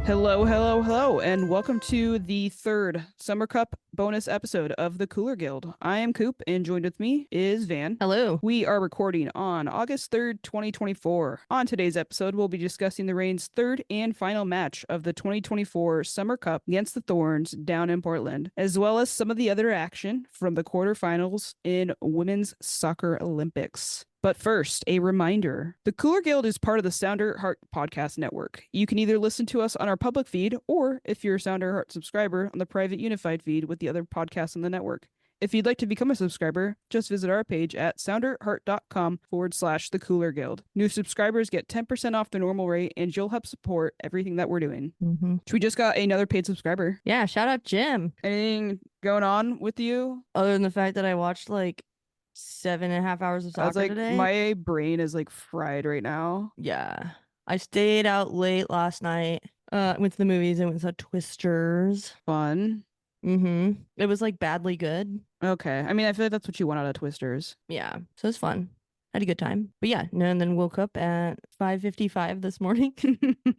Hello, hello, hello, and welcome to the third Summer Cup bonus episode of the Cooler Guild. I am Coop, and joined with me is Van. Hello. We are recording on August 3rd, 2024. On today's episode, we'll be discussing the Reign's third and final match of the 2024 Summer Cup against the Thorns down in Portland, as well as some of the other action from the quarterfinals in Women's Soccer Olympics. But first, a reminder. The Cooler Guild is part of the Sounder Heart Podcast Network. You can either listen to us on our public feed, or if you're a Sounder Heart subscriber, on the private unified feed with the other podcasts on the network. If you'd like to become a subscriber, just visit our page at sounderheart.com/the Cooler Guild. New subscribers get 10% off the normal rate, and you'll help support everything that we're doing. We just got another paid subscriber. Yeah, shout out Jim. Anything going on with you? Other than the fact that I watched like 7.5 hours of I was soccer like, today. my brain is like fried right now. Yeah. I stayed out late last night. Went to the movies and went to Twisters. Fun. It was like badly good. Okay. I mean, I feel like that's what you want out of Twisters. Yeah. So it was fun. Had a good time. But yeah, and then woke up at 5:55 this morning.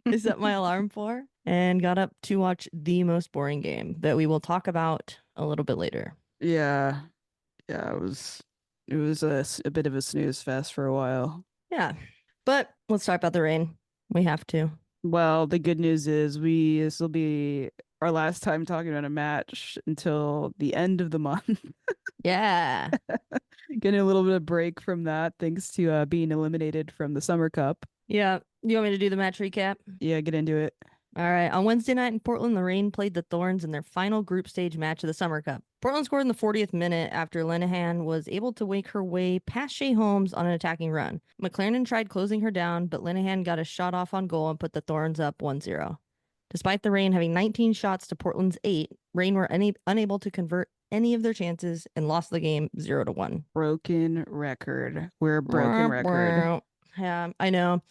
I set my alarm for and got up to watch the most boring game that we will talk about a little bit later. Yeah. Yeah, it was a bit of a snooze fest for a while. Yeah. But let's talk about the rain. We have to. Well, the good news is this will be our last time talking about a match until the end of the month. Yeah. Getting a little bit of break from that thanks to being eliminated from the Summer Cup. Yeah. You want me to do the match recap? Yeah, get into it. All right. On Wednesday night in Portland, the Reign played the Thorns in their final group stage match of the Summer Cup. Portland scored in the 40th minute after Linehan was able to wake her way past Shea Holmes on an attacking run. McLaren tried closing her down, but Linehan got a shot off on goal and put the Thorns up 1-0. Despite the Reign having 19 shots to Portland's 8, Reign were unable to convert any of their chances and lost the game 0-1. Broken record. We're a broken record. Yeah, I know.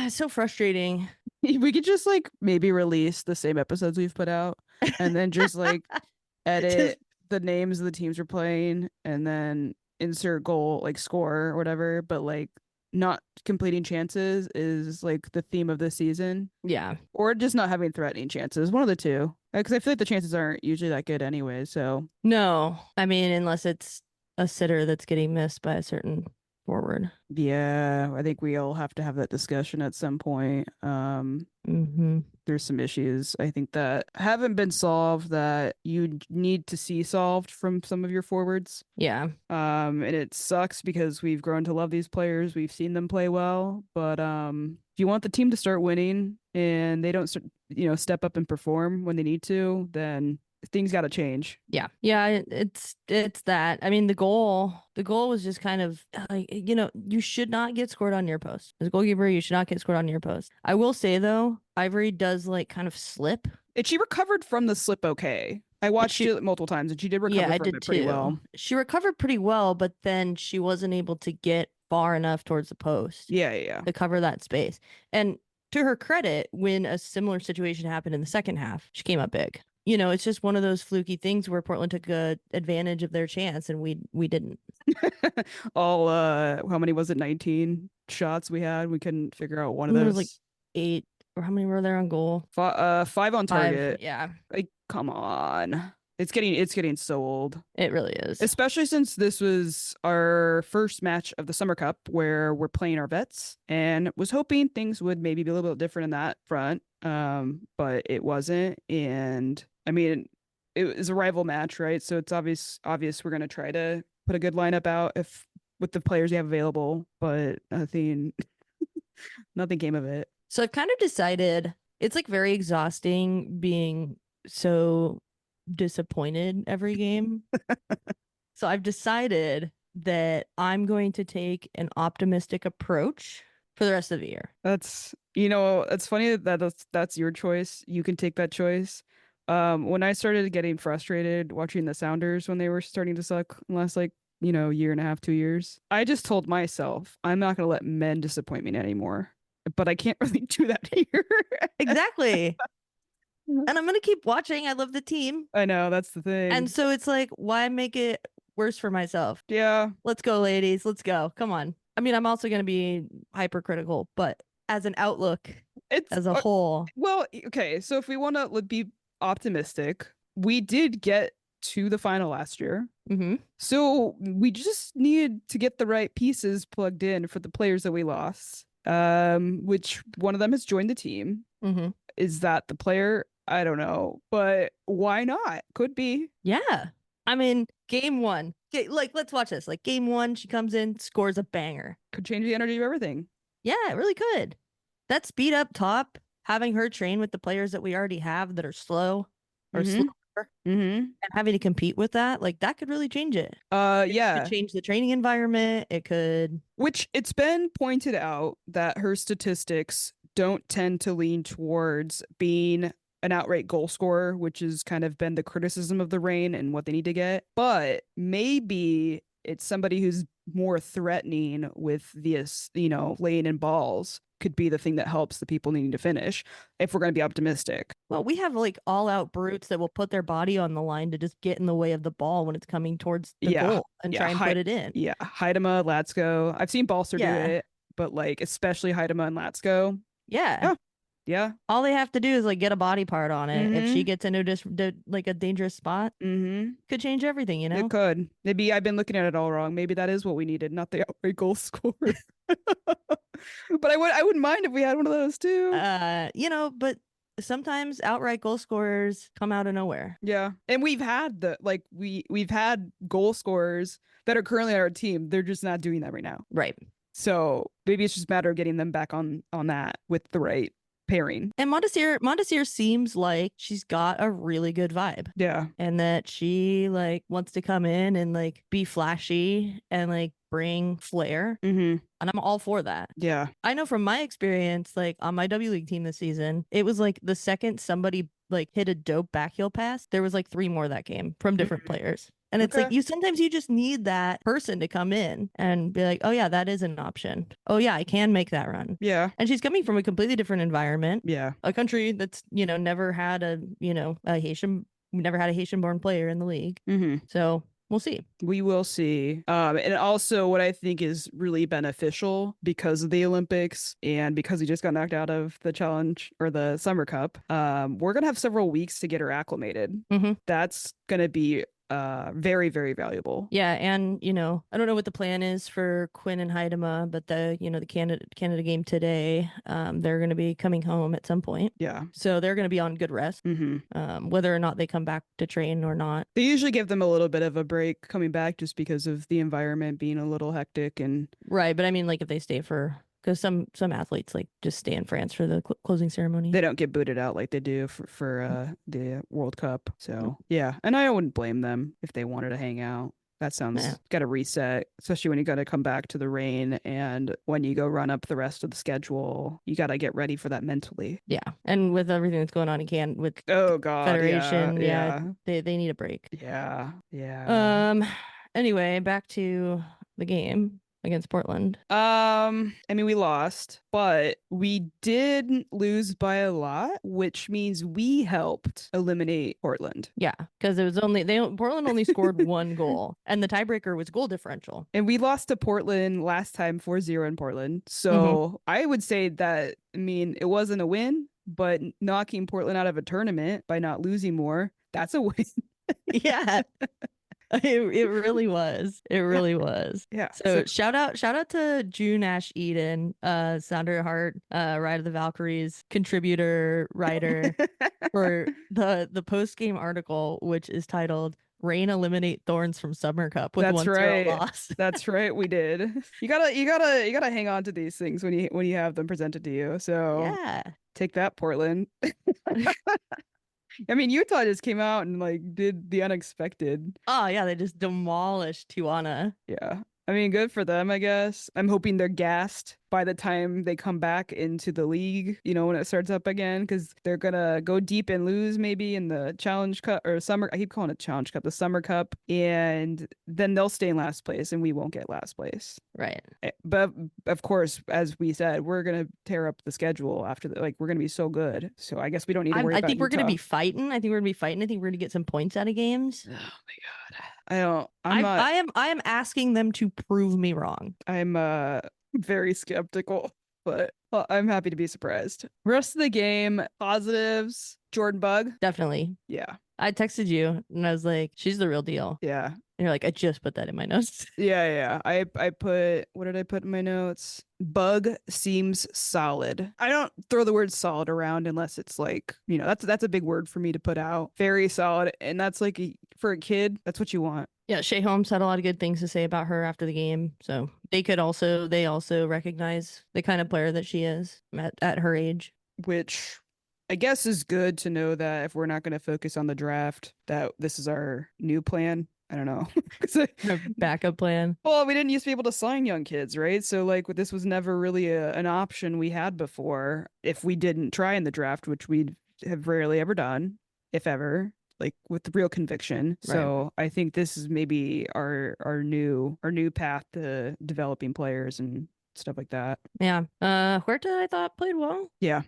So frustrating. We could just like maybe release the same episodes we've put out and then just like edit the names of the teams we're playing and then insert goal, like score or whatever, but like not completing chances is like the theme of this season. Yeah. Or just not having threatening chances. One of the two. Because I feel like the chances aren't usually that good anyway, so. No. I mean, unless it's a sitter that's getting missed by a certain forward. Yeah, I think we all have to have that discussion at some point. There's some issues I think that haven't been solved that you need to see solved from some of your forwards. Yeah. And it sucks because we've grown to love these players. We've seen them play well, but if you want the team to start winning and they don't step up and perform when they need to, then things got to change. Yeah. It's that. I mean, the goal was just kind of like, you should not get scored on near post. As a goalkeeper, you should not get scored on near post. I will say though, Ivory does like kind of slip. And she recovered from the slip okay. I watched it multiple times and she did recover from it pretty well. She recovered pretty well, but then she wasn't able to get far enough towards the post. Yeah. To cover that space. And to her credit, when a similar situation happened in the second half, she came up big. It's just one of those fluky things where Portland took advantage of their chance and we didn't. How many was it? 19 shots we had. We couldn't figure out one of those. There was like 8, or how many were there on goal? 5 on target. 5, yeah. Like, come on. It's getting so old. It really is. Especially since this was our first match of the Summer Cup where we're playing our vets, and was hoping things would maybe be a little bit different in that front. But it wasn't. And I mean, it was a rival match, right? So it's obvious we're going to try to put a good lineup out with the players we have available, but nothing came of it. So I've kind of decided it's like very exhausting being so disappointed every game. So I've decided that I'm going to take an optimistic approach for the rest of the year. It's funny that's your choice. You can take that choice. When I started getting frustrated watching the Sounders when they were starting to suck last year and a half, 2 years, I just told myself I'm not going to let men disappoint me anymore. But I can't really do that here. Exactly. And I'm going to keep watching. I love the team. I know, that's the thing. And so it's like, why make it worse for myself? Yeah. Let's go, ladies. Let's go. Come on. I mean, I'm also going to be hypercritical, but as an outlook, It's as a whole. well, okay. So if we want to be optimistic, we did get to the final last year. Mm-hmm. So we just needed to get the right pieces plugged in for the players that we lost. Which one of them has joined the team. Mm-hmm. Is that the player? I don't know, but why not? Could be. Yeah. I mean, game one. Like, let's watch this. Like, game one, she comes in, scores a banger. Could change the energy of everything. Yeah, it really could. That speed up top, having her train with the players that we already have that are slow or slower, and having to compete with that, like that could really change it. It Yeah. could change the training environment. It could. Which it's been pointed out that her statistics don't tend to lean towards being an outright goal scorer, which has kind of been the criticism of the Reign and what they need to get. But maybe it's somebody who's more threatening with this, laying in balls could be the thing that helps the people needing to finish if we're going to be optimistic. Well, we have like all out brutes that will put their body on the line to just get in the way of the ball when it's coming towards the goal and try and put it in. Yeah. Haidema, Latsko. I've seen Balser do it, but like especially Haidema and Latsko. Yeah. Yeah. All they have to do is like get a body part on it. If she gets into just like a dangerous spot, could change everything, It could. Maybe I've been looking at it all wrong. Maybe that is what we needed, not the outright goal scorer. But I wouldn't mind if we had one of those too. But sometimes outright goal scorers come out of nowhere. Yeah. And we've had we've had goal scorers that are currently on our team. They're just not doing that right now. Right. So maybe it's just a matter of getting them back on that with the right pairing. And Montesir seems like she's got a really good vibe. Yeah. And that she like wants to come in and like be flashy and like bring flair. And I'm all for that. Yeah. I know from my experience, like on my W League team this season, it was like the second somebody like hit a dope backheel pass, there was like 3 more that game from different players. And it's like sometimes you just need that person to come in and be like, oh yeah, that is an option. Oh yeah, I can make that run. Yeah. And she's coming from a completely different environment. Yeah. A country that's, never had a Haitian born player in the league. So we'll see. We will see. And also what I think is really beneficial because of the Olympics and because he just got knocked out of the challenge or the Summer Cup, we're going to have several weeks to get her acclimated. That's going to be very, very valuable. Yeah, and I don't know what the plan is for Quinn and Haidema, but the Canada game today, they're going to be coming home at some point. Yeah. So they're going to be on good rest. Whether or not they come back to train or not. They usually give them a little bit of a break coming back just because of the environment being a little hectic and right. But I mean, like if they stay because some athletes like just stay in France for the closing ceremony. They don't get booted out like they do for the World Cup. So yeah, and I wouldn't blame them if they wanted to hang out. That sounds got to reset, especially when you got to come back to the Reign and when you go run up the rest of the schedule, you got to get ready for that mentally. Yeah, and with everything that's going on, with Federation, they need a break. Yeah. Anyway, back to the game against Portland. I mean, we lost, but we did lose by a lot, which means we helped eliminate Portland. Yeah, because it was Portland only scored 1 goal, and the tiebreaker was goal differential. And we lost to Portland last time 4-0 in Portland. So I would say that, I mean, it wasn't a win, but knocking Portland out of a tournament by not losing more, that's a win. Yeah. It really was. It really was. Yeah. So shout out to June Ash Eden, Sounder Hart, Ride of the Valkyries contributor writer for the post game article, which is titled "Reign Eliminate Thorns from Summer Cup" with 1-0 loss. That's right. We did. You gotta hang on to these things when you have them presented to you. So yeah, take that, Portland. I mean, Utah just came out and like did the unexpected. Oh yeah, they just demolished Tijuana. Yeah. I mean, good for them, I guess. I'm hoping they're gassed by the time they come back into the league, when it starts up again, because they're going to go deep and lose maybe in the Challenge Cup or Summer. I keep calling it Challenge Cup, the Summer Cup. And then they'll stay in last place and we won't get last place. Right. But of course, as we said, we're going to tear up the schedule after we're going to be so good. So I guess we don't need to worry about I think we're going to Utah. be fighting. I think we're going to be fighting. I think we're going to get some points out of games. Oh my God. I'm not. I am asking them to prove me wrong. I'm very skeptical. but well, I'm happy to be surprised. Rest of the game, positives. Jordan Bug. Definitely. Yeah. I texted you and I was like, she's the real deal. Yeah. And you're like, I just put that in my notes. Yeah. I put, what did I put in my notes? Bug seems solid. I don't throw the word solid around unless it's like, that's a big word for me to put out. Very solid. And that's like, for a kid, that's what you want. Yeah, Shea Holmes had a lot of good things to say about her after the game. So they also recognize the kind of player that she is at her age. Which I guess is good to know that if we're not going to focus on the draft, that this is our new plan. I don't know. Backup plan. Well, we didn't used to be able to sign young kids, right? So like this was never really an option we had before if we didn't try in the draft, which we have rarely ever done, if ever, like with real conviction. Right. So I think this is maybe our new path to developing players and stuff like that. Yeah. Huerta, I thought, played well. Yeah.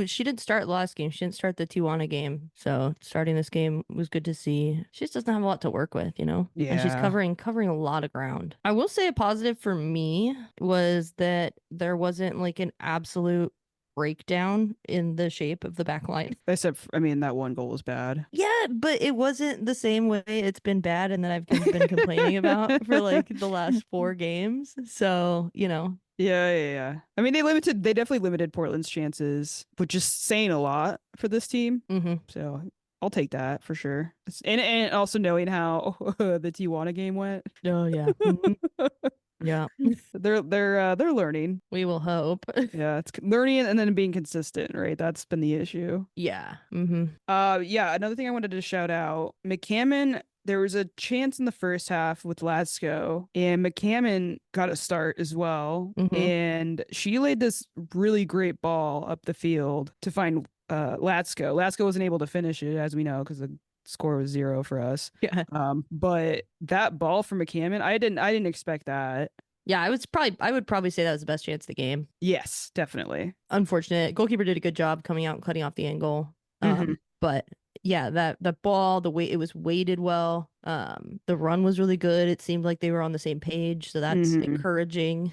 She didn't start last game. She didn't start the Tijuana game. So starting this game was good to see. She just doesn't have a lot to work with, Yeah. And she's covering a lot of ground. I will say a positive for me was that there wasn't like an absolute breakdown in the shape of the back line. Except, I mean, that one goal was bad. Yeah, but it wasn't the same way it's been bad and that I've been complaining about for like the last 4 games. So, Yeah. I mean, they definitely limited Portland's chances, which is saying a lot for this team. Mm-hmm. So I'll take that for sure. And also knowing how the Tijuana game went. Oh yeah. Mm-hmm. Yeah. They're learning. We will hope. Yeah, it's learning and then being consistent, right? That's been the issue. Yeah. Mm-hmm. Yeah, another thing I wanted to shout out, McCammon. There was a chance in the first half with Latsko, and McCammon got a start as well. Mm-hmm. And she laid this really great ball up the field to find Latsko. Latsko wasn't able to finish it, as we know, because the score was 0 for us. Yeah. But that ball from McCammon, I didn't expect that. Yeah, I would probably say that was the best chance of the game. Yes, definitely. Unfortunate. Goalkeeper did a good job coming out and cutting off the angle. But yeah, that ball, the way it was weighted well. The run was really good. It seemed like they were on the same page, so that's encouraging.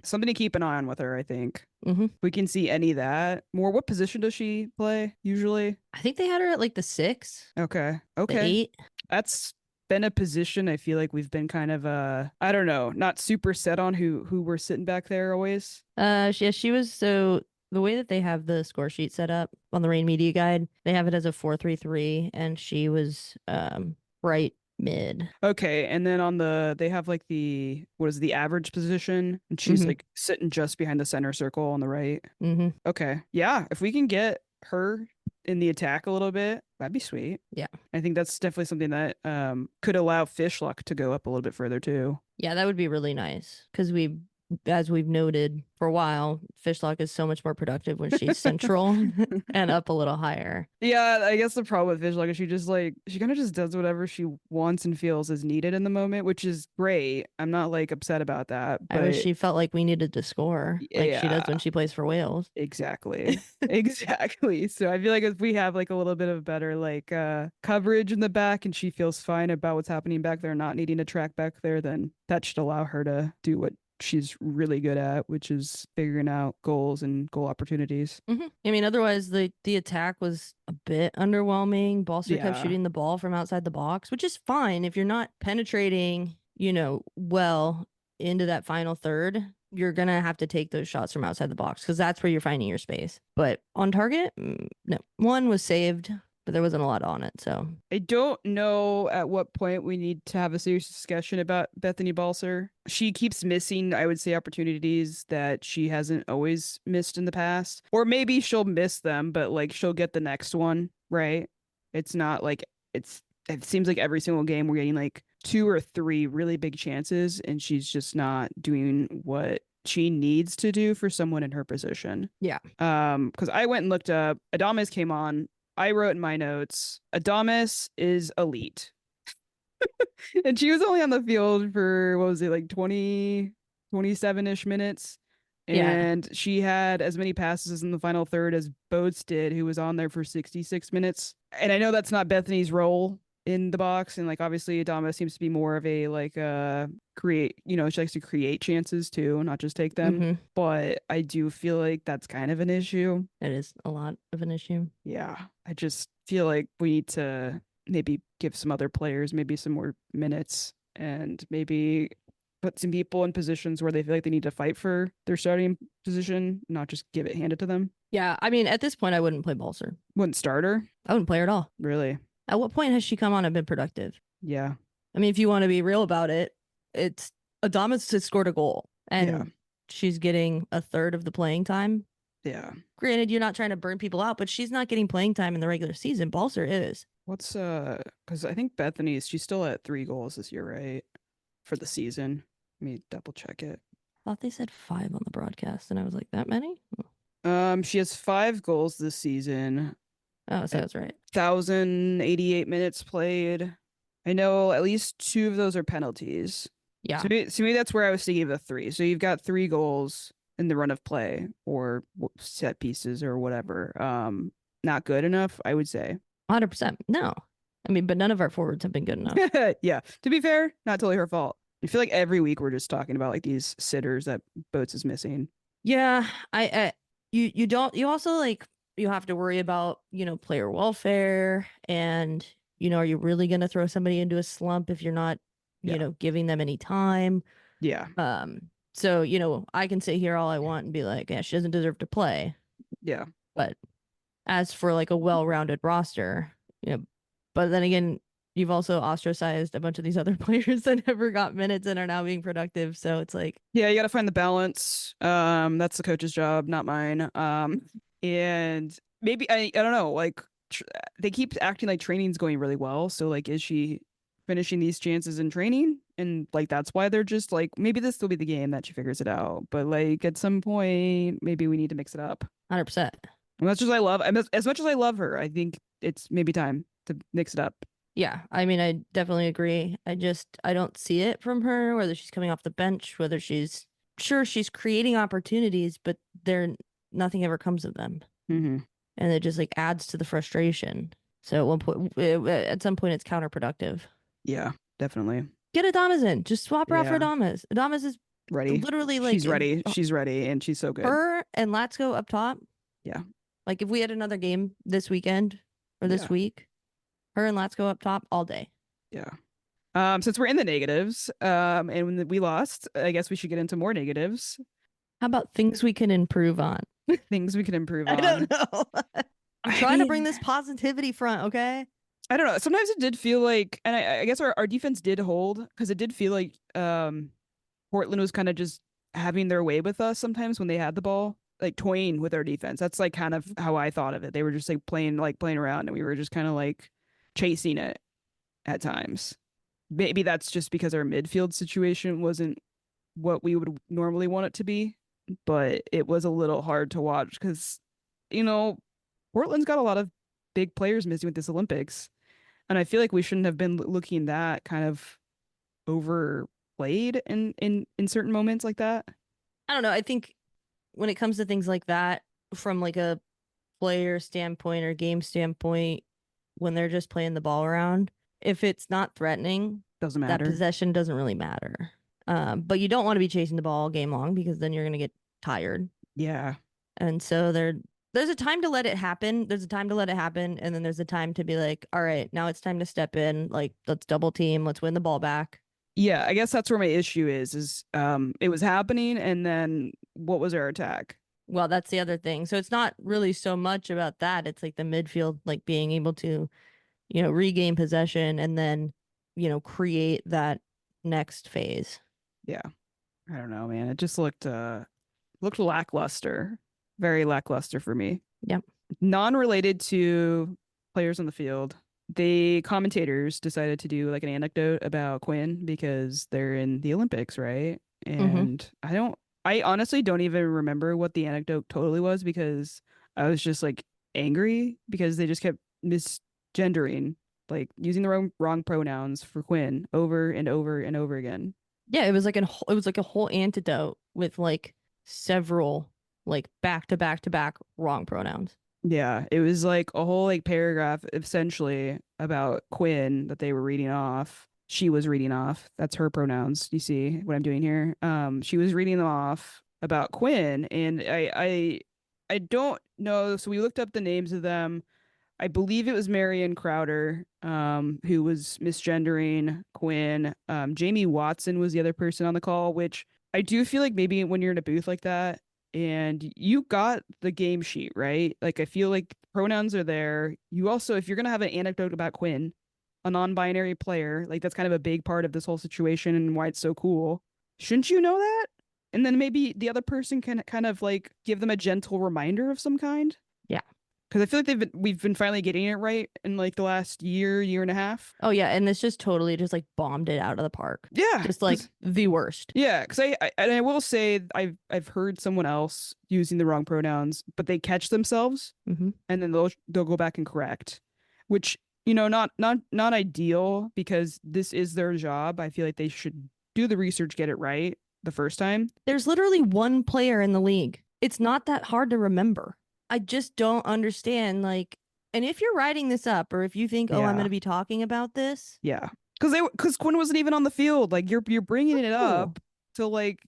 Something to keep an eye on with her, I think. Mm-hmm. We can see any of that. More, what position does she play usually? I think they had her at like the 6. Okay. The 8. That's been a position I feel like we've been kind of I don't know, not super set on who we're sitting back there always. She was so. The way that they have the score sheet set up on the Rain Media Guide, they have it as a 4-3-3, and she was right mid. Okay, and then they have like the average position, and she's like sitting just behind the center circle on the right. Okay, yeah, if we can get her in the attack a little bit, that'd be sweet. Yeah, I think that's definitely something that could allow Fishluck to go up a little bit further too. Yeah, that would be really nice because as we've noted for a while, Fishlock is so much more productive when she's central and up a little higher. Yeah, I guess the problem with Fishlock is she kind of just does whatever she wants and feels is needed in the moment, which is great. I'm not like upset about that. But I wish she felt like we needed to score like she does when she plays for Wales. Exactly. Exactly. So I feel like if we have like a little bit of better like coverage in the back and she feels fine about what's happening back there, not needing to track back there, then that should allow her to do what she's really good at, which is figuring out goals and goal opportunities. I mean, otherwise the attack was a bit underwhelming. Balser kept shooting the ball from outside the box, which is fine if you're not penetrating, well into that final third. You're gonna have to take those shots from outside the box because that's where you're finding your space. But on target, no. One was saved, but there wasn't a lot on it. So I don't know at what point we need to have a serious discussion about Bethany Balser. She keeps missing, I would say, opportunities that she hasn't always missed in the past. Or maybe she'll miss them, but like she'll get the next one, right? It's not like it seems like every single game we're getting like 2 or 3 really big chances and she's just not doing what she needs to do for someone in her position. Yeah. Because I went and looked up, Adames came on. I wrote in my notes, Adames is elite. And she was only on the field for, what was it, like 27-ish minutes. And she had as many passes in the final third as Boats did, who was on there for 66 minutes. And I know that's not Bethany's role, in the box, and like obviously Adama seems to be more of a like create, she likes to create chances too, not just take them. Mm-hmm. But I do feel like that's kind of an issue. It is a lot of an issue. Yeah, I just feel like we need to maybe give some other players maybe some more minutes and maybe put some people in positions where they feel like they need to fight for their starting position, not just give it handed to them. Yeah, I mean, at this point, I wouldn't play Balser. Wouldn't start her, I wouldn't play her at all. really. At what point has she come on and been productive? Yeah, I mean, if you want to be real about it, it's Adamas has scored a goal and yeah, she's getting a third of the playing time. yeah. Granted, you're not trying to burn people out, but she's not getting playing time in the regular season. Balser is. What's because I think she's still at 3 goals this year, right? For the season. Let me double check it. I thought they said 5 on the broadcast, and I was like, that many? She has 5 goals this season. Oh, so that's right. 1,088 minutes played. I know at least 2 of those are penalties. Yeah. So maybe that's where I was thinking of the 3. So you've got 3 goals in the run of play or set pieces or whatever. Not good enough, I would say. 100%. No. I mean, but none of our forwards have been good enough. Yeah. To be fair, not totally her fault. I feel like every week we're just talking about like these sitters that Boats is missing. Yeah, you also like you have to worry about, player welfare and, are you really going to throw somebody into a slump if you're not, giving them any time? Yeah. So, I can sit here all I want and be like, yeah, she doesn't deserve to play. Yeah. But as for like a well-rounded roster, but then again, you've also ostracized a bunch of these other players that never got minutes and are now being productive. So it's like, yeah, you got to find the balance. That's the coach's job, not mine. And maybe I don't know, like they keep acting like training's going really well. So like, is she finishing these chances in training? And like, that's why they're just like, maybe this will be the game that she figures it out. But like, at some point, maybe we need to mix it up. 100%. As much as I love her, I think it's maybe time to mix it up. Yeah, I mean, I definitely agree. I don't see it from her, whether she's coming off the bench, whether she's creating opportunities, but nothing ever comes of them. Mm-hmm. And it just like adds to the frustration. So at one point, at some point, it's counterproductive. Yeah, definitely. Get Adamas in. Just swap her out for Adamas. Adamas is ready. Literally like she's ready. She's ready, and she's so good. Her and Latsko up top. Yeah. Like if we had another game this weekend or this week, her and Latsko up top all day. Yeah. Since we're in the negatives, and when we lost, I guess we should get into more negatives. How about things we can improve on? Things we can improve on. I don't know. I'm trying to bring this positivity front, okay? I don't know. Sometimes it did feel like, and I guess our defense did hold, because it did feel like Portland was kind of just having their way with us sometimes when they had the ball, like toying with our defense. That's like kind of how I thought of it. They were just like playing around, and we were just kind of like chasing it at times. Maybe that's just because our midfield situation wasn't what we would normally want it to be, but it was a little hard to watch because, Portland's got a lot of big players missing with this Olympics. And I feel like we shouldn't have been looking that kind of overplayed in certain moments like that. I don't know. I think when it comes to things like that, from like a player standpoint or game standpoint, when they're just playing the ball around, if it's not threatening, doesn't matter. That possession doesn't really matter. But you don't want to be chasing the ball all game long because then you're going to get tired. Yeah. And so there's a time to let it happen. There's a time to let it happen. And then there's a time to be like, all right, now it's time to step in. Like, let's double team. Let's win the ball back. Yeah, I guess that's where my issue is it was happening. And then what was our attack? Well, that's the other thing. So it's not really so much about that. It's like the midfield, like being able to, regain possession and then, create that next phase. Yeah. I don't know, man. It just looked lackluster. Very lackluster for me. Yep. Non-related to players on the field, the commentators decided to do like an anecdote about Quinn because they're in the Olympics, right? And I honestly don't even remember what the anecdote totally was because I was just like angry because they just kept misgendering, like using the wrong pronouns for Quinn over and over and over again. Yeah, it was like a whole antidote with like several like back to back to back wrong pronouns. Yeah, it was like a whole like paragraph essentially about Quinn that they were reading off. She was reading off. That's her pronouns. You see what I'm doing here? She was reading them off about Quinn, and I don't know. So we looked up the names of them. I believe it was Marion Crowder, who was misgendering Quinn. Jamie Watson was the other person on the call, which I do feel like maybe when you're in a booth like that and you got the game sheet, right? Like I feel like pronouns are there. You also, if you're gonna have an anecdote about Quinn, a non-binary player, like that's kind of a big part of this whole situation and why it's so cool. Shouldn't you know that? And then maybe the other person can kind of like give them a gentle reminder of some kind. Yeah. Because I feel like we've been finally getting it right in like the last year and a half. Oh yeah, and this just totally just like bombed it out of the park. Yeah, Just like the worst. yeah. Because I will say I've heard someone else using the wrong pronouns, but they catch themselves Mm-hmm. and then they'll go back and correct, which not ideal because this is their job. I feel like they should do the research, get it right the first time. There's literally one player in the league. It's not that hard to remember. I just don't understand. Like, and if you're writing this up, or if you think, oh, I'm Yeah. going to be talking about this, Yeah, because Quinn wasn't even on the field. Like you're bringing it No. up to like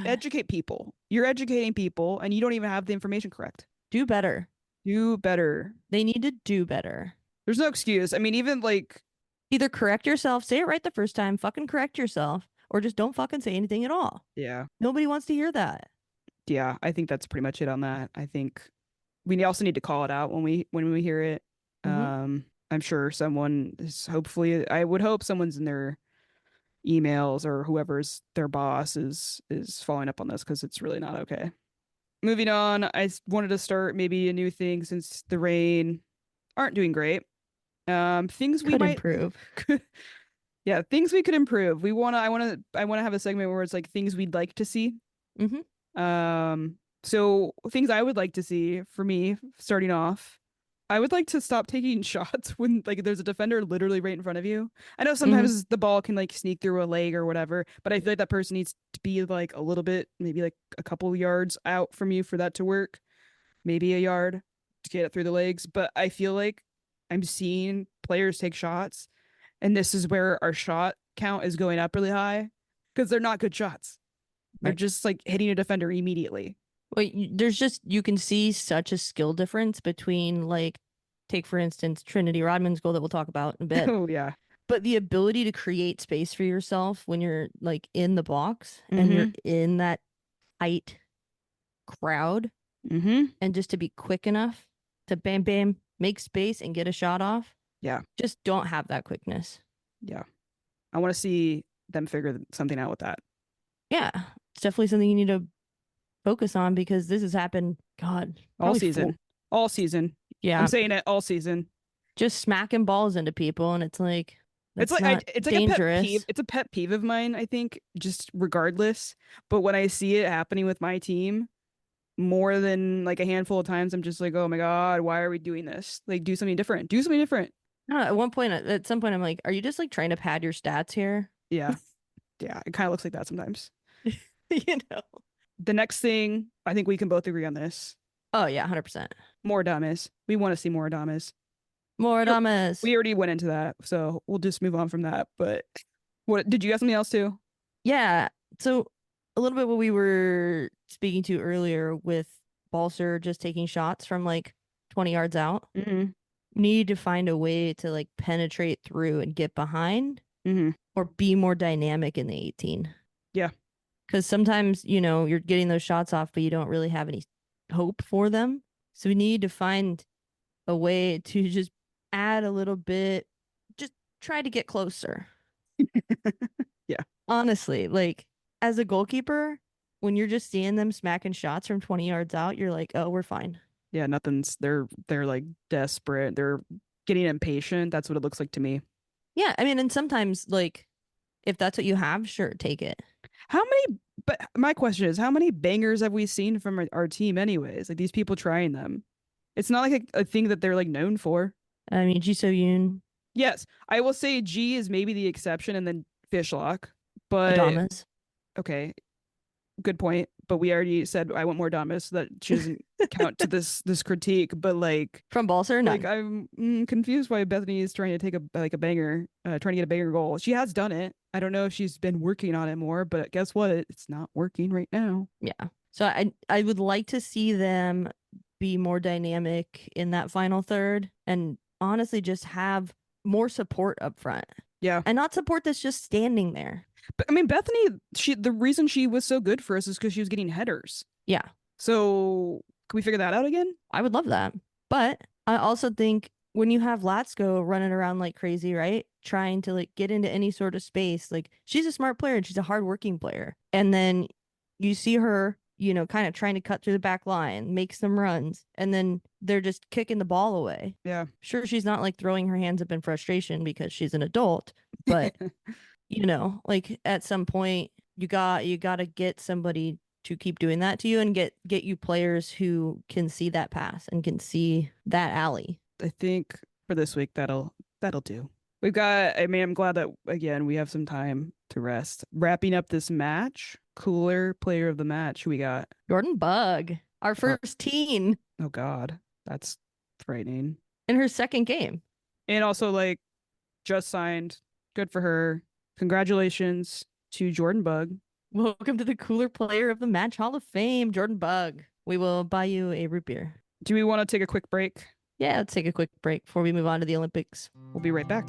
educate people. You're educating people, and you don't even have the information correct. do better. Do better. They need to do better. There's no excuse. I mean, even like Either correct yourself, say it right the first time, fucking correct yourself, or just don't fucking say anything at all. yeah, Nobody wants to hear that. yeah. I think that's pretty much it on that. I think we also need to call it out when we hear it. Mhm. I'm sure someone is hopefully. I would hope someone's in their emails or whoever's their boss is following up on this because it's really not okay. Moving on, wanted to start maybe a new thing since the rain aren't doing great. Things we Could might improve. yeah, things we could improve. I wanna have a segment where it's like things we'd like to see. Mm-hmm. So things I would like to see for me starting off, I would like to stop taking shots when like there's a defender literally right in front of you. I know sometimes the ball can like sneak through a leg or whatever, but I feel like that person needs to be like a little bit, maybe like a couple yards out from you for that to work. Maybe a yard to get it through the legs. But I feel like I'm seeing players take shots, and this is where our shot count is going up really high because they're not good shots. They're Right. just like hitting a defender immediately. Well, there's just, you can see such a skill difference between, like, take for instance, Trinity Rodman's goal that we'll talk about in a bit. Oh yeah. But the ability to create space for yourself when you're like in the box and you're in that tight crowd, and just to be quick enough to bam, bam, make space and get a shot off. Yeah. Just don't have that quickness. Yeah. I want to see them figure something out with that. Yeah. It's definitely something you need to focus on because this has happened, God, All probably season. All season. Yeah. I'm saying it all season. Just smacking balls into people, and it's like, It's that's like not it's like dangerous. a pet peeve. It's a pet peeve of mine, I think, just regardless. But when I see it happening with my team more than like a handful of times, I'm just like, oh my God, why are we doing this? Like, do something different. Do something different. I don't know, at some point, I'm like, are you just like trying to pad your stats here? Yeah. Yeah. It kind of looks like that sometimes. You know? The next thing, I think we can both agree on this. Oh, yeah, 100%. More Adames. We want to see more Adames. More Adames. We already went into that, so we'll just move on from that. But what did you have something else too? Yeah. So a little bit what we were speaking to earlier with Balser just taking shots from like 20 yards out. Mm-hmm. Need to find a way to like penetrate through and get behind, Mm-hmm. or be more dynamic in the 18. Yeah. Because sometimes, you're getting those shots off, but you don't really have any hope for them. So we need to find a way to just add a little bit, just try to get closer. Yeah. Honestly, like as a goalkeeper, when you're just seeing them smacking shots from 20 yards out, you're like, oh, we're fine. Yeah, they're like desperate. They're getting impatient. That's what it looks like to me. Yeah, I mean, and sometimes like if that's what you have, sure, take it. But my question is, how many bangers have we seen from our team anyways? Like these people trying them. It's not like a thing that they're like known for. I mean, USWNT, Yes, I will say G is maybe the exception and then Fishlock. But Adamas. okay, good point. but we already said I want more Damas, so that she doesn't count to this critique. But like From Balser, none. like I'm confused why Bethany is trying to take a banger, trying to get a banger goal. She has done it. I don't know if she's been working on it more, but guess what? It's not working right now. Yeah. So I would like to see them be more dynamic in that final third, and honestly just have more support up front. Yeah. And not support that's just standing there. But I mean, Bethany, the reason she was so good for us is because she was getting headers. Yeah. So can we figure that out again? I would love that. But I also think when you have Latsko running around like crazy, right? Trying to like get into any sort of space, like she's a smart player and she's a hardworking player. And then you see her, kind of trying to cut through the back line, make some runs, and then they're just kicking the ball away. Yeah. Sure, she's not like throwing her hands up in frustration because she's an adult, but like at some point you got to get somebody to keep doing that to you and get you players who can see that pass and can see that alley. I think for this week that'll do. We've got, I mean, I'm glad that again we have some time to rest. Wrapping up this match, cooler player of the match, who we got? Jordan Bug, our first teen. Oh God, that's frightening. In her second game. And also like just signed. Good for her. Congratulations to Jordan Bug. Welcome to the Cooler Player of the Match Hall of Fame, Jordan Bug. We will buy you a root beer. Do we want to take a quick break? Yeah, let's take a quick break before we move on to the Olympics. We'll be right back.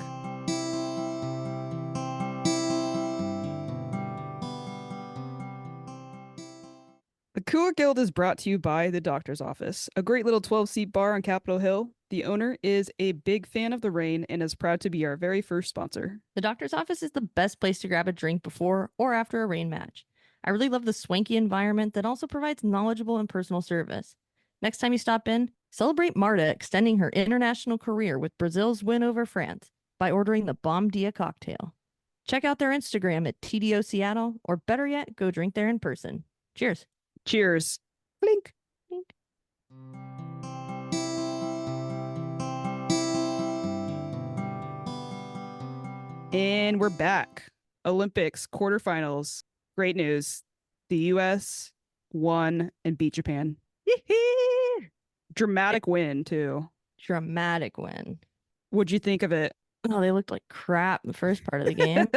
The Cooler Guild is brought to you by the Doctor's Office, a great little 12-seat bar on Capitol Hill. The owner is a big fan of the rain and is proud to be our very first sponsor. The Doctor's Office is the best place to grab a drink before or after a rain match. I really love the swanky environment that also provides knowledgeable and personal service. Next time you stop in, celebrate Marta extending her international career with Brazil's win over France by ordering the Bom Dia cocktail. Check out their Instagram at TDO Seattle, or better yet, go drink there in person. Cheers. Cheers. Blink. Blink. And we're back. Olympics quarterfinals. Great news. The US won and beat Japan. Dramatic win, too. Dramatic win. What'd you think of it? Oh, they looked like crap the first part of the game.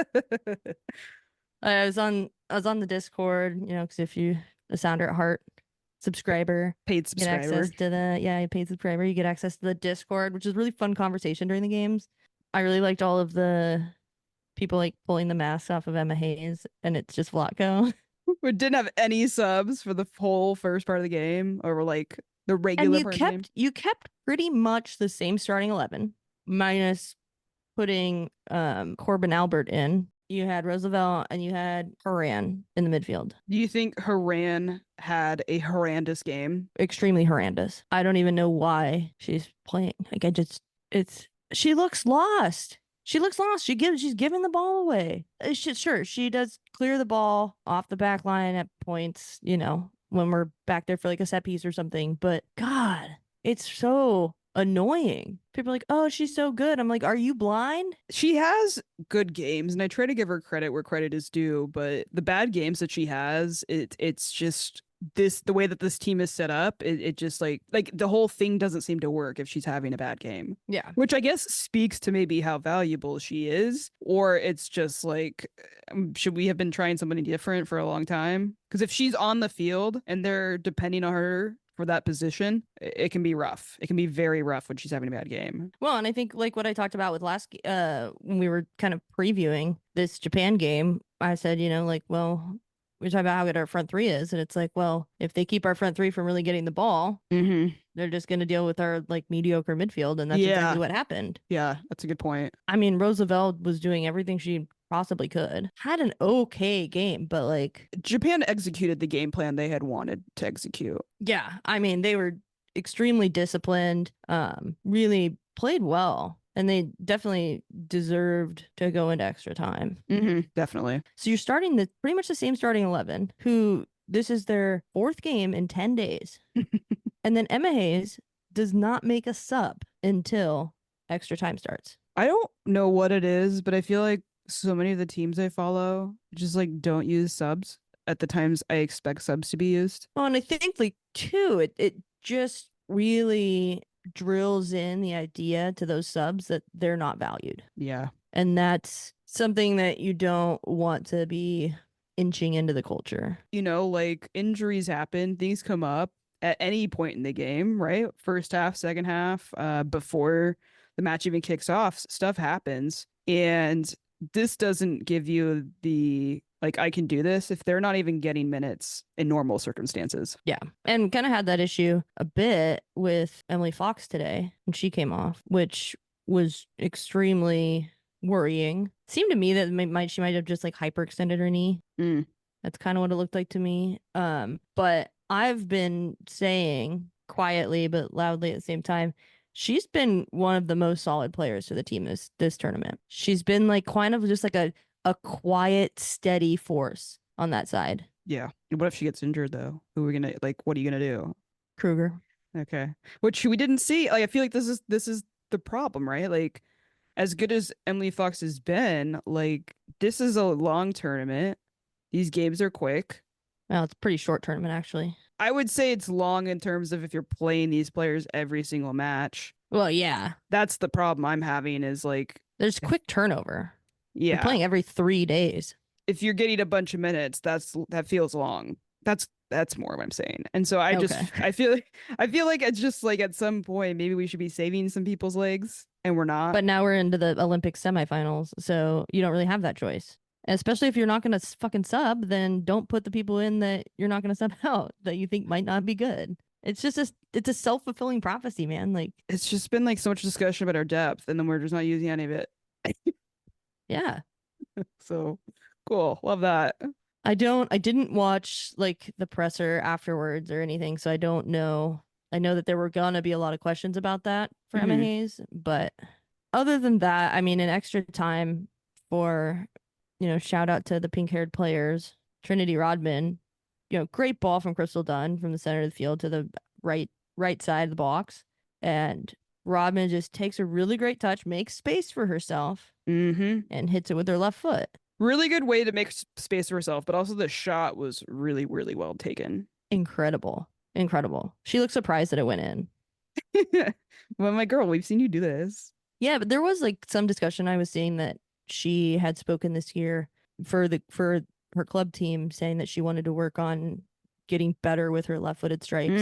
I was on the Discord, because if you a Sounder at Heart subscriber, paid get access to the paid subscriber, you get access to the Discord, which is really fun conversation during the games. I really liked all of the people like pulling the masks off of Emma Hayes, and it's just Vlatko. We didn't have any subs for the whole first part of the game, or like the regular and part of the game. You kept pretty much the same starting 11, minus putting Corbin Albert in. You had Roosevelt and you had Haran in the midfield. Do you think Haran had a horrendous game? Extremely horrendous. I don't even know why she's playing. Like she looks lost. She's giving the ball away. She does clear the ball off the back line at points, when we're back there for like a set piece or something. But God, it's so annoying. People are like, oh, she's so good. I'm like, are you blind? She has good games, and I try to give her credit where credit is due, but the bad games that she has, it's just the way that this team is set up, it just like the whole thing doesn't seem to work if she's having a bad game. Yeah. Which I guess speaks to maybe how valuable she is, or it's just like, should we have been trying somebody different for a long time? Because if she's on the field and they're depending on her for that position, it can be rough. It can be very rough when she's having a bad game. Well, and I think like what I talked about with when we were kind of previewing this Japan game, I said, well, we're talking about how good our front three is, and it's like, well, if they keep our front three from really getting the ball, they're just going to deal with our like mediocre midfield, and that's exactly what happened. Yeah, that's a good point. I mean, Roosevelt was doing everything she possibly could. Had an okay game, but like Japan executed the game plan they had wanted to execute. Yeah, I mean, they were extremely disciplined, really played well, and they definitely deserved to go into extra time. Definitely. So you're starting pretty much the same starting 11, who this is their fourth game in 10 days. And then Emma Hayes does not make a sub until extra time starts. I don't know what it is, but I feel like so many of the teams I follow just like don't use subs. at the times I expect subs to be used. Well, and I think like too, it just really drills in the idea to those subs that they're not valued. Yeah. And that's something that you don't want to be inching into the culture. Like injuries happen, things come up at any point in the game, right? First half, second half, before the match even kicks off, stuff happens. And this doesn't give you the like I can do this if they're not even getting minutes in normal circumstances. Yeah. And kind of had that issue a bit with Emily Fox today when she came off, which was extremely worrying. Seemed to me that she might have just like hyperextended her knee. Mm. That's kind of what it looked like to me. But I've been saying quietly but loudly at the same time, she's been one of the most solid players for the team this tournament. She's been like kind of just like a quiet, steady force on that side. Yeah. What if she gets injured though? Who are we gonna like? What are you gonna do? Kruger. Okay. Which we didn't see. Like I feel like this is the problem, right? Like as good as Emily Fox has been, like this is a long tournament. These games are quick. Well, it's a pretty short tournament actually. I would say it's long in terms of if you're playing these players every single match. Well, yeah. That's the problem I'm having is like, There's quick turnover. You're yeah, playing every 3 days. if you're getting a bunch of minutes, that feels long. That's more what I'm saying. And so Okay. I feel like it's just like at some point maybe we should be saving some people's legs and we're not. But now we're into the Olympic semifinals, so you don't really have that choice. And especially if you're not going to fucking sub, then don't put the people in that you're not going to sub out that you think might not be good. It's just it's a self-fulfilling prophecy, man. Like It's just been like so much discussion about our depth and then we're just not using any of it. yeah. So cool. Love that. I didn't watch like the presser afterwards or anything, so I don't know. I know that there were gonna be a lot of questions about that for Emma Mhm. Hayes, but other than that, I mean, an extra time for, shout out to the pink-haired players, Trinity Rodman, great ball from Crystal Dunn from the center of the field to the right side of the box, and Rodman just takes a really great touch, makes space for herself, Mm-hmm. and hits it with her left foot. Really good way to make space for herself, but also the shot was really, really well taken. Incredible. She looked surprised that it went in. Well, my girl, we've seen you do this. Yeah, but there was like some discussion I was seeing that she had spoken this year for her club team, saying that she wanted to work on getting better with her left-footed strikes.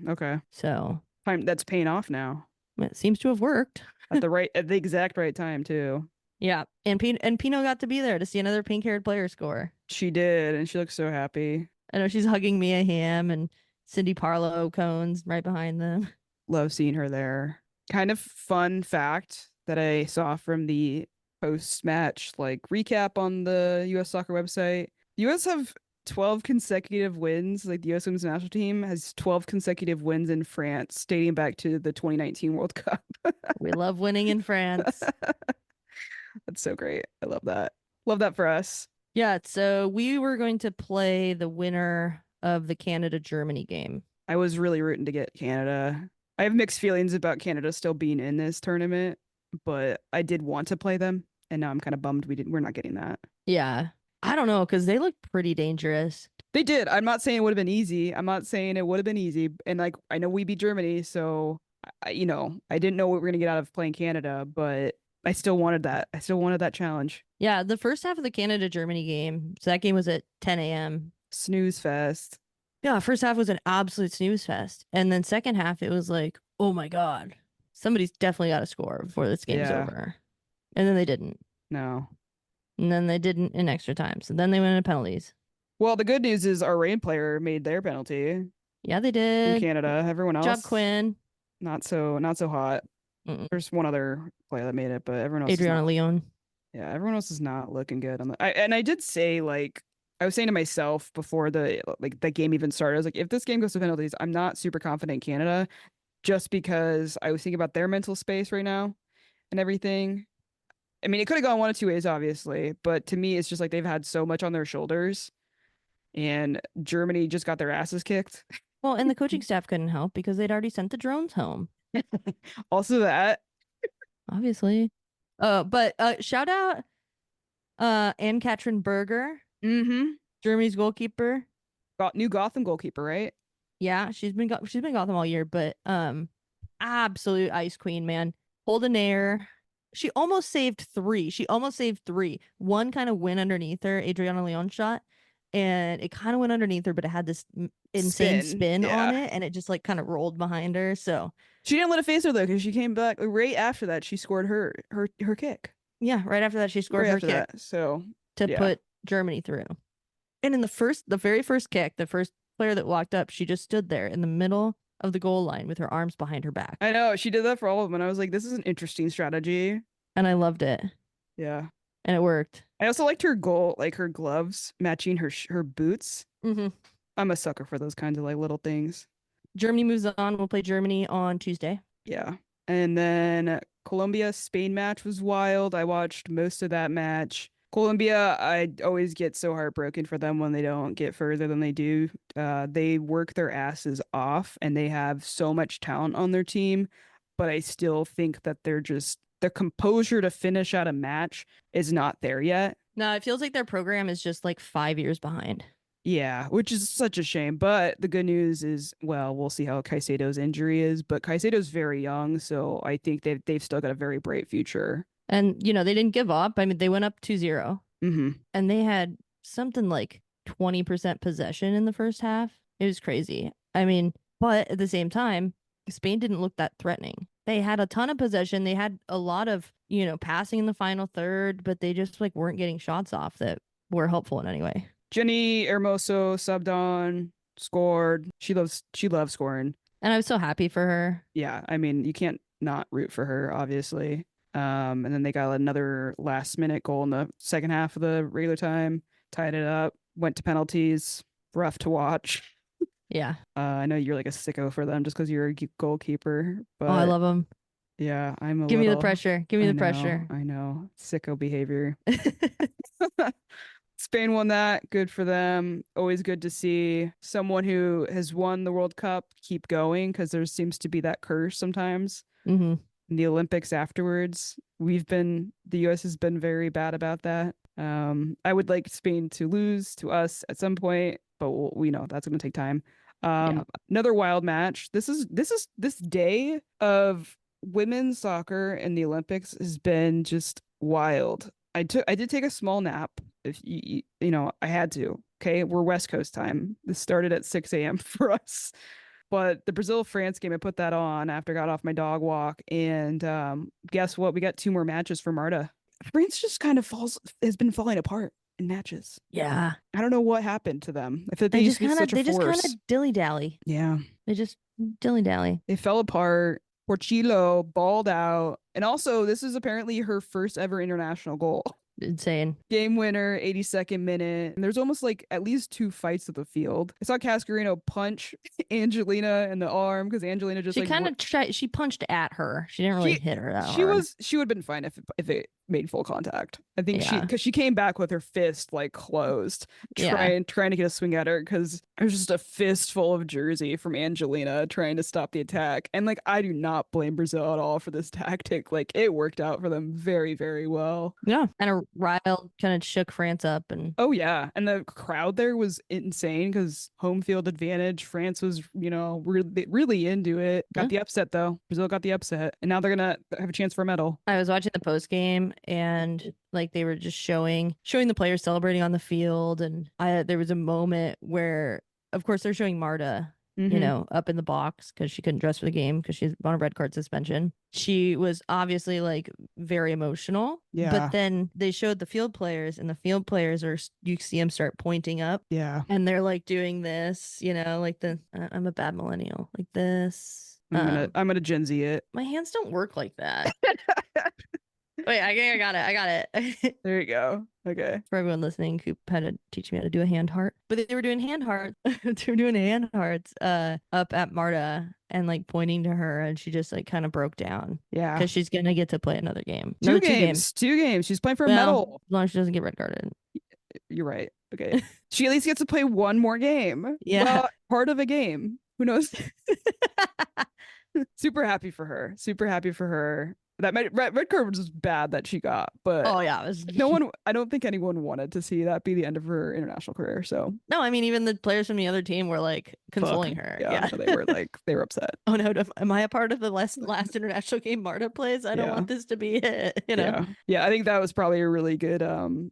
Okay. So That's paying off now. it seems to have worked. At the exact right time too. Yeah, and Pino got to be there to see another pink-haired player score. She did, and she looks so happy. I know she's hugging Mia Hamm and Cindy Parlow Cones right behind them. Love seeing her there. Kind of fun fact that I saw from the post-match like recap on the US soccer website. The US have 12 consecutive wins. Like the US women's national team has 12 consecutive wins in France dating back to the 2019 World Cup. We love winning in France. That's so great. I love that. Love that for us. Yeah, so we were going to play the winner of the Canada-Germany game. I was really rooting to get Canada. I have mixed feelings about Canada still being in this tournament, but I did want to play them, and now I'm kind of bummed we're not getting that. Yeah. I don't know, because they look pretty dangerous. They did. I'm not saying it would have been easy. I'm not saying it would have been easy. And like I know we beat Germany, so I didn't know what we were gonna get out of playing Canada, but I still wanted that. I still wanted that challenge. Yeah, the first half of the Canada-Germany game, so that game was at 10 a.m. Snooze fest. Yeah, first half was an absolute snooze fest. And then second half, it was like, oh my God, somebody's definitely got to score before this game's over. And then they didn't. No. And then they didn't in extra time. So then they went into penalties. Well, the good news is our rain player made their penalty Yeah, they in did. Canada. Everyone else, Job Quinn. not so hot. Mm-mm. There's one other player that made it, but everyone else. Adriana Leon. Yeah, everyone else is not looking good. I did say like I was saying to myself before the game even started, I was like, if this game goes to penalties, I'm not super confident in Canada, just because I was thinking about their mental space right now and everything. I mean, it could have gone one of two ways, obviously, but to me, it's just like they've had so much on their shoulders, and Germany just got their asses kicked. Well, and the coaching staff couldn't help because they'd already sent the drones home. Also, that Obviously. But shout out Anne Katrin Berger. mm-hmm. Germany's goalkeeper. Got new Gotham goalkeeper, right? Yeah, she's been Gotham all year, but absolute ice queen, man. Hold an air. She almost saved three. She almost saved three. One kind of went underneath her, Adriana Leon shot, and it kind of went underneath her, but it had this insane spin on Yeah. it, and it just like kind of rolled behind her. So She didn't let it phase her though, because she came back right after that. She scored her kick. yeah, right after that, she scored Right her after kick that. So to yeah. put Germany through. And in the very first kick, the first player that walked up, she just stood there in the middle of the goal line with her arms behind her back. I know she did that for all of them, and I was like, this is an interesting strategy. And I loved it. Yeah. And it worked. I also liked her goal, like her gloves matching her boots. Mm-hmm. I'm a sucker for those kinds of like little things. Germany moves on. We'll play Germany on Tuesday. Yeah. And then Colombia Spain match was wild. I watched most of that match. Colombia, I always get so heartbroken for them when they don't get further than they do. They work their asses off and they have so much talent on their team, but I still think that their composure to finish out a match is not there yet. No, it feels like their program is just like 5 years behind. Yeah, which is such a shame. But the good news is, well, we'll see how Caicedo's injury is. But Caicedo's very young, so I think they've still got a very bright future. And, they didn't give up. I mean, they went up 2-0. Mm-hmm. And they had something like 20% possession in the first half. It was crazy. I mean, but at the same time, Spain didn't look that threatening. They had a ton of possession. They had a lot of, passing in the final third, but they just like weren't getting shots off that were helpful in any way. Jenny Hermoso subbed on, scored. She loves scoring. And I was so happy for her. Yeah, I mean, you can't not root for her, obviously. And then they got another last minute goal in the second half of the regular time, tied it up, went to penalties. Rough to watch. Yeah. I know you're like a sicko for them just because you're a goalkeeper, but Oh, I love them. yeah, I'm a Give me the little. pressure. Give me the pressure. I know. Sicko behavior. Spain won that. Good for them. Always good to see someone who has won the World Cup keep going because there seems to be that curse sometimes. Mm-hmm. In the Olympics afterwards, the US has been very bad about that. I would like Spain to lose to us at some point, but we know that's going to take time. Yeah. Another wild match. This day of women's soccer in the Olympics has been just wild. I did take a small nap. If I had to. Okay, we're West Coast time. This started at 6 a.m. for us. But the Brazil-France game, I put that on after I got off my dog walk. And guess what? We got 2 more matches for Marta. France just kind of has been falling apart in matches. Yeah. I don't know what happened to them. I feel like They used just to be such a just force. kind of dilly-dally. Yeah. They just dilly-dally. They fell apart. Porcillo balled out. And also, this is apparently her first ever international goal. Insane. Game winner, 82nd minute. And there's almost like at least 2 fights of the field. I saw Cascarino punch Angelina in the arm because Angelina just she kind of she punched at her. She didn't really hit her that hard. She would have been fine if it made full contact. I think Yeah. because she came back with her fist like closed, trying to get a swing at her because it was just a fistful of jersey from Angelina trying to stop the attack. And like I do not blame Brazil at all for this tactic. Like it worked out for them very, very well. Yeah. And a riled kind of shook France up and oh yeah. And the crowd there was insane because home field advantage. France was, really, really into it. Got the upset though. Brazil got the upset. And now they're gonna have a chance for a medal. I was watching the post game and like they were just showing the players celebrating on the field, and there was a moment where of course they're showing Marta up in the box because she couldn't dress for the game because she's on a red card suspension. She was obviously like very emotional. Yeah. But then they showed the field players, and the field players you see them start pointing up. Yeah. And they're like doing this, like I'm a bad millennial, like this. I'm gonna Gen Z it. My hands don't work like that. Wait, I got it. There you go. Okay. For everyone listening, Coop had to teach me how to do a hand heart. But they were doing hand hearts. They were doing hand hearts up at Marta and like pointing to her, and she just like kind of broke down. Yeah. Because she's gonna get to play another game. Two games. She's playing for a medal. As long as she doesn't get red carded. You're right. Okay. She at least gets to play one more game. Yeah. Well, part of a game. Who knows? Super happy for her. That red card was bad that she got, but Oh yeah, it was... I don't think anyone wanted to see that be the end of her international career. So No, I mean even the players from the other team were like fuck. consoling her. Yeah, Yeah. no, they were upset. Oh no, am I a part of the last international game Marta plays? I don't Yeah. want this to be it, you know? Yeah. Yeah, I think that was probably a really good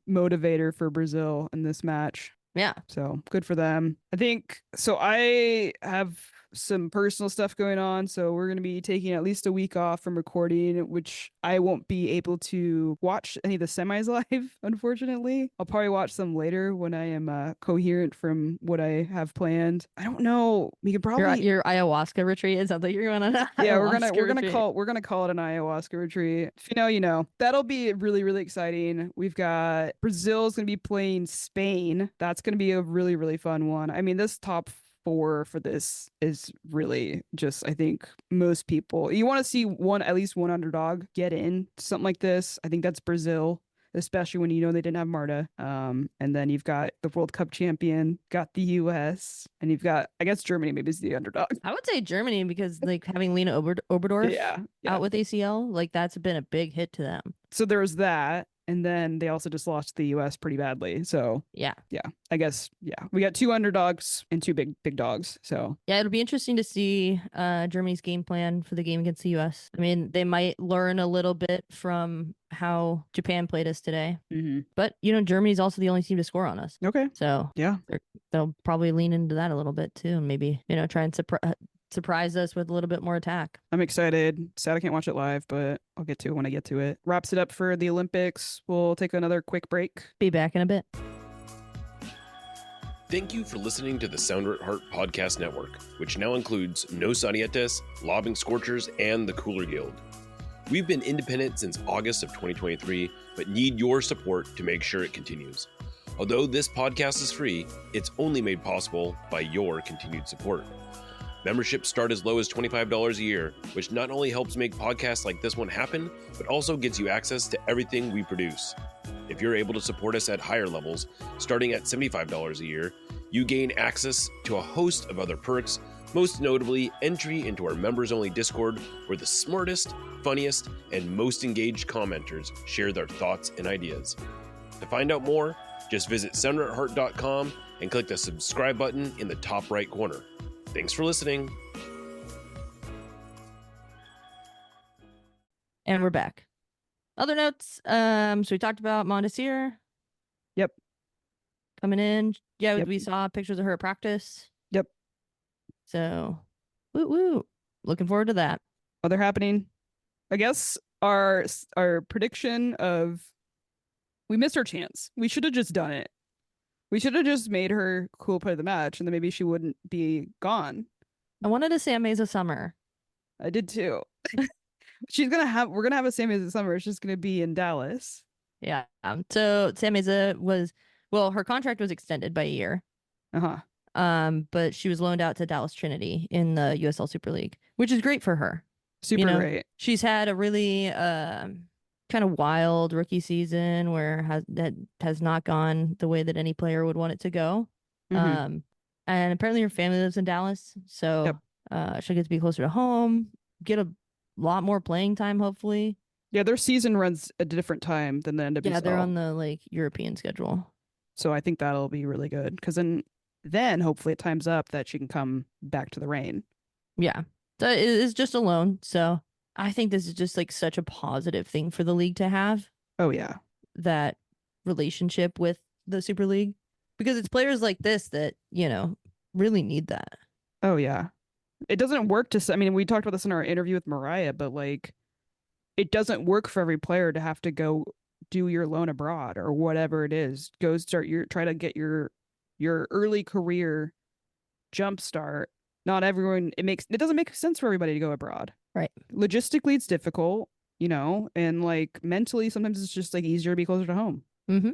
motivator for Brazil in this match. Yeah. So good for them. I think so. I have some personal stuff going on, so we're going to be taking at least a week off from recording, which I won't be able to watch any of the semis live, unfortunately. I'll probably watch them later when I am coherent from what I have planned. I don't know. We could probably Your ayahuasca retreat. It sounds like you're going on an yeah, ayahuasca we're gonna retreat. call it an ayahuasca retreat. If you know, you know. That'll be really, really exciting. We've got Brazil's gonna be playing Spain. That's gonna be a really, really fun one. I mean, this top four for this is really just, I think most people, you want to see at least one underdog get in something like this. I think that's Brazil, especially when you know they didn't have Marta. And then you've got the World Cup champion, got the US, and you've got, I guess Germany maybe is the underdog. I would say Germany because like having Lena Oberdorf Yeah. out with ACL, like that's been a big hit to them. So there was that. And then they also just lost the US pretty badly. So Yeah. I guess, we got two underdogs and two big dogs. So Yeah, it'll be interesting to see Germany's game plan for the game against the US. I mean, they might learn a little bit from how Japan played us today. But, you know, Germany's also the only team to score on us. Okay. So Yeah. they'll probably lean into that a little bit too, and maybe, you know, try and surprise us with a little bit more attack. I'm excited. Sad I can't watch it live, but I'll get to it when I get to it. Wraps it up for the Olympics. We'll take another quick break. Be back in a bit. Thank you for listening to the Sounder at Heart Podcast Network, which now includes No Sarietas, Lobbing Scorchers, and the Cooler Guild. We've been independent since August of 2023, but need your support to make sure it continues. Although this podcast is free, it's only made possible by your continued support. Memberships start as low as $25 a year, which not only helps make podcasts like this one happen, but also gets you access to everything we produce. If you're able to support us at higher levels, starting at $75 a year, you gain access to a host of other perks, most notably entry into our members-only Discord, where the smartest, funniest, and most engaged commenters share their thoughts and ideas. To find out more, just visit sounderatheart.com and click the subscribe button in the top right corner. Thanks for listening. And we're back. Other notes. So we talked about Mondesir. Yep. Coming in. Yeah, Yep. we saw pictures of her at practice. Yep. So, woo. Looking forward to that. Oh, they're happening. I guess our prediction of we missed our chance. We should have just done it. We should have just made her cool play of the match, and then maybe she wouldn't be gone. I wanted to say Amazing Summer. I did too. We're gonna have a Sam Mesa summer. It's just gonna be in Dallas. Yeah. So Sam Mesa her contract was extended by a year. But she was loaned out to Dallas Trinity in the USL Super League, which is great for her. Super great. She's had a really kind of wild rookie season where that has not gone the way that any player would want it to go. And apparently her family lives in Dallas, so she'll get to be closer to home, get a lot more playing time, hopefully. Yeah, their season runs a different time than the NWSL. Yeah, they're on the European schedule. So I think that'll be really good because then hopefully it times up that she can come back to the Reign. Yeah, so it is just a loan. So I think this is just like such a positive thing for the league to have. Oh yeah, that relationship with the Super League, because it's players like this that really need that. Oh yeah. It doesn't work I mean, we talked about this in our interview with Mariah, but like, it doesn't work for every player to have to go do your loan abroad or whatever it is. Go try to get your early career jump start. Not everyone, it doesn't make sense for everybody to go abroad. Right. Logistically, it's difficult, and like mentally, sometimes it's just like easier to be closer to home. Mm-hmm.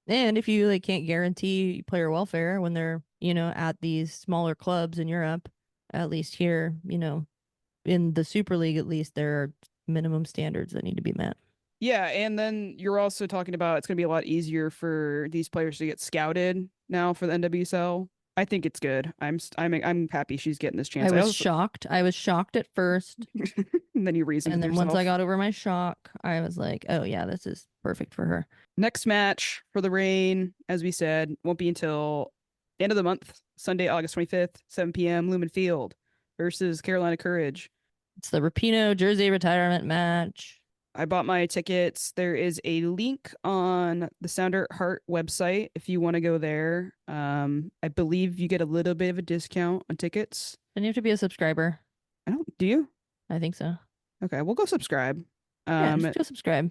And if you can't guarantee player welfare when they're, at these smaller clubs in Europe, at least here, in the Super League, at least there are minimum standards that need to be met. Yeah, and then you're also talking about it's going to be a lot easier for these players to get scouted now for the NWSL. I think it's good. I'm happy she's getting this chance. I was shocked. I was shocked at first. And then you reasoned And with then yourself. once I got over my shock, I was like, oh yeah, this is perfect for her. Next match for the Reign, as we said, won't be until end of the month, Sunday, August 25th, 7 p.m. Lumen Field versus Carolina Courage. It's the Rapinoe jersey retirement match. I bought my tickets. There is a link on the Sounder Heart website if you want to go there. I believe you get a little bit of a discount on tickets. And you have to be a subscriber. Do you? I think so. Okay, we'll go subscribe. Yeah, just go subscribe.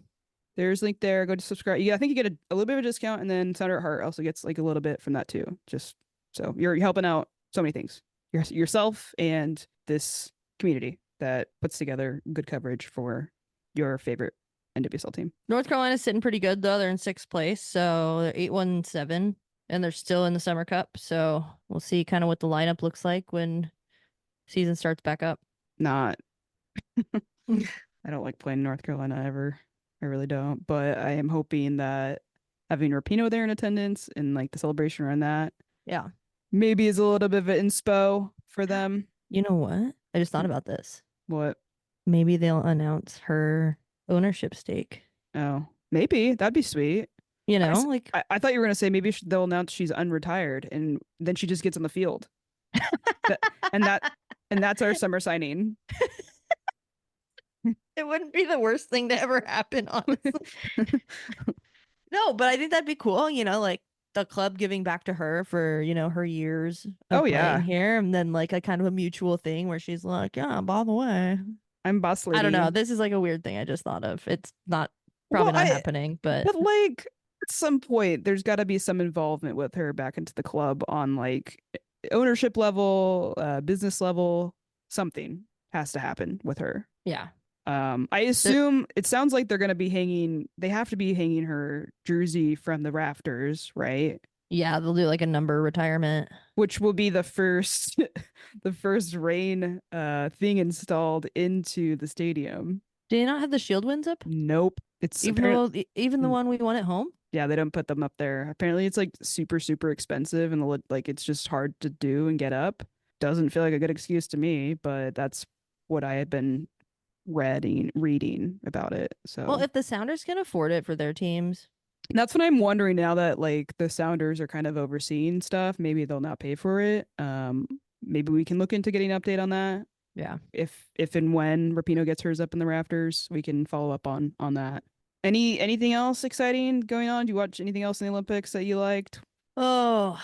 There's a link there. Go to subscribe. Yeah, I think you get a little bit of a discount, and then Sounder Heart also gets like a little bit from that too. Just so you're helping out so many things. Yourself and this community that puts together good coverage for your favorite NWSL team. North Carolina's sitting pretty good though. They're in 6th place, so they're 8-1-7, and they're still in the Summer Cup. So we'll see kind of what the lineup looks like when season starts back up. Not. I don't like playing North Carolina ever. I really don't. But I am hoping that having Rapinoe there in attendance and like the celebration around that, Yeah. maybe is a little bit of an inspo for them. You know what? I just thought about this. What? Maybe they'll announce her ownership stake. Oh, maybe that'd be sweet. You know, like I thought you were gonna say maybe they'll announce she's unretired and then she just gets on the field. and that's our summer signing. it wouldn't be the worst thing to ever happen, honestly. No, but I think that'd be cool. You know, like the club giving back to her for, you know, her years of playing here, and then like a kind of a mutual thing where she's like, yeah, by the way, I'm boss lady. I don't know. This is like a weird thing I just thought of. It's probably not happening, but like at some point there's got to be some involvement with her back into the club on like ownership level, business level. Something has to happen with her. Yeah. I assume it sounds like they have to be hanging her jersey from the rafters, right? Yeah, they'll do like a number retirement, which will be the first Reign thing installed into the stadium. Do you not have the shield wins up? Nope. It's even the one we won at home? Yeah, they don't put them up there. Apparently it's like super, super expensive and like it's just hard to do and get up. Doesn't feel like a good excuse to me, but that's what I had been reading about it. So well, if the Sounders can afford it for their teams, that's what I'm wondering now that like the Sounders are kind of overseeing stuff. Maybe they'll not pay for it. Maybe we can look into getting an update on that. Yeah. If and when Rapinoe gets hers up in the rafters, we can follow up on that. Anything else exciting going on? Do you watch anything else in the Olympics that you liked? Oh,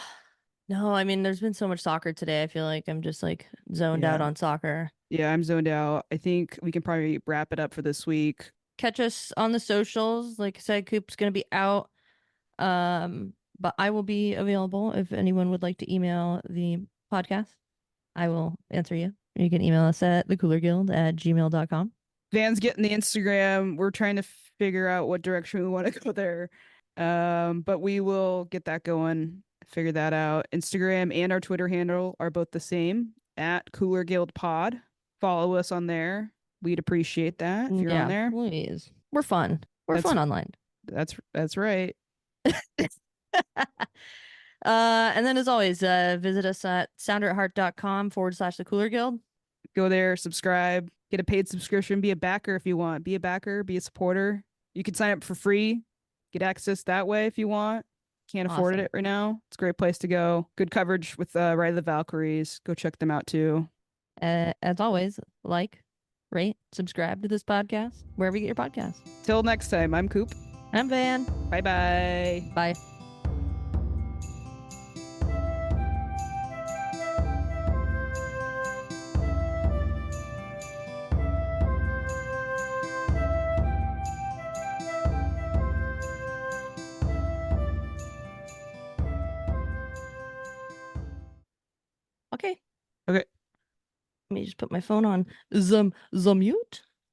no. I mean, there's been so much soccer today. I feel like I'm just like zoned out on soccer. Yeah, I'm zoned out. I think we can probably wrap it up for this week. Catch us on the socials. Like I said, Coop's going to be out. But I will be available if anyone would like to email the podcast. I will answer you. You can email us at thecoolerguild@gmail.com. Van's getting the Instagram. We're trying to figure out what direction we want to go there. But we will get that going, figure that out. Instagram and our Twitter handle are both the same, at Cooler Guild Pod. Follow us on there. We'd appreciate that if you're on there. Please. We're fun. We're fun online. That's right. And then as always, visit us at sounderatheart.com/thecoolerguild. Go there, subscribe, get a paid subscription, be a backer if you want. Be a backer, be a supporter. You can sign up for free, get access that way if you want. Can't afford it right now. It's a great place to go. Good coverage with Ride of the Valkyries. Go check them out too. As always, like, rate, subscribe to this podcast, wherever you get your podcasts. Till next time, I'm Coop. I'm Van. Bye-bye. Bye. Okay. Okay. Let me just put my phone on the mute.